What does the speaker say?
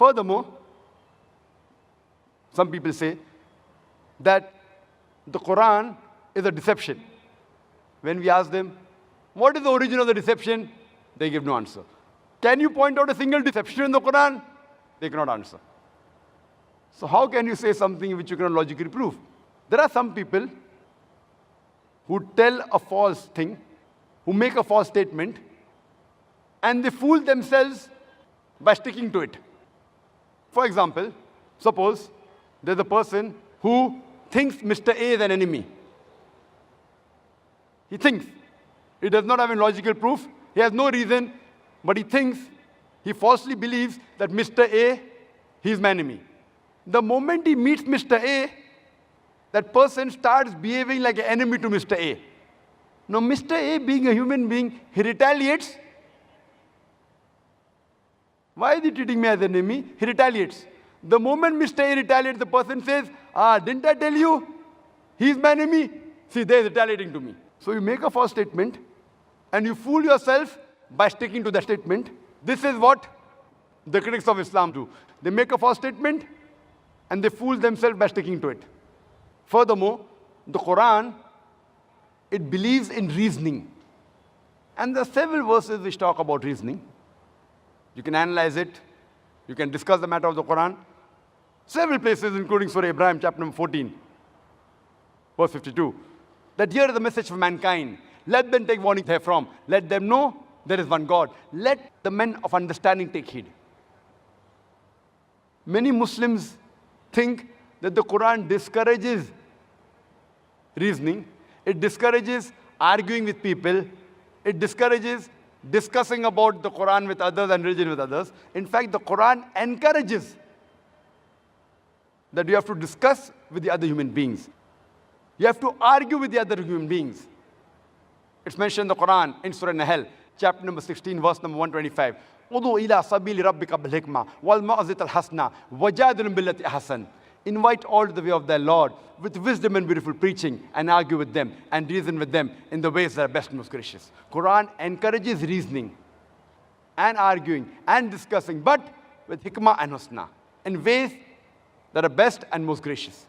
Furthermore, some people say that the Quran is a deception. When we ask them, what is the origin of the deception? They give no answer. Can you point out a single deception in the Quran? They cannot answer. So how can you say something which you cannot logically prove? There are some people who tell a false thing, who make a false statement, and they fool themselves by sticking to it. For example, suppose there's a person who thinks Mr. A is an enemy. He thinks. He does not have any logical proof. He has no reason, but he thinks, he falsely believes that Mr. A, he is my enemy. The moment he meets Mr. A, that person starts behaving like an enemy to Mr. A. Now, Mr. A, being a human being, he retaliates. Why is he treating me as an enemy? He retaliates. The moment Mr. A retaliates, the person says, didn't I tell you? He's my enemy. See, they're retaliating to me. So you make a false statement, and you fool yourself by sticking to that statement. This is what the critics of Islam do. They make a false statement, and they fool themselves by sticking to it. Furthermore, the Quran, it believes in reasoning. And there are several verses which talk about reasoning. You can analyze it. You can discuss the matter of the Quran. Several places, including Surah Ibrahim, chapter number 14, verse 52, that here is the message for mankind. Let them take warning therefrom. Let them know there is one God. Let the men of understanding take heed. Many Muslims think that the Quran discourages reasoning. It discourages arguing with people. It discourages discussing about the Quran with others and religion with others. In fact, the Quran encourages that you have to discuss with the other human beings. You have to argue with the other human beings. It's mentioned in the Quran in Surah Nahl, chapter number 16, verse number 125. "Udu ila sabili rabbika bil hikmah wal ma'azit al hasna wajadilhum billati ahsan." Invite all to the way of their Lord with wisdom and beautiful preaching, and argue with them and reason with them in the ways that are best and most gracious. Quran encourages reasoning and arguing and discussing, but with hikmah and husna, in ways that are best and most gracious.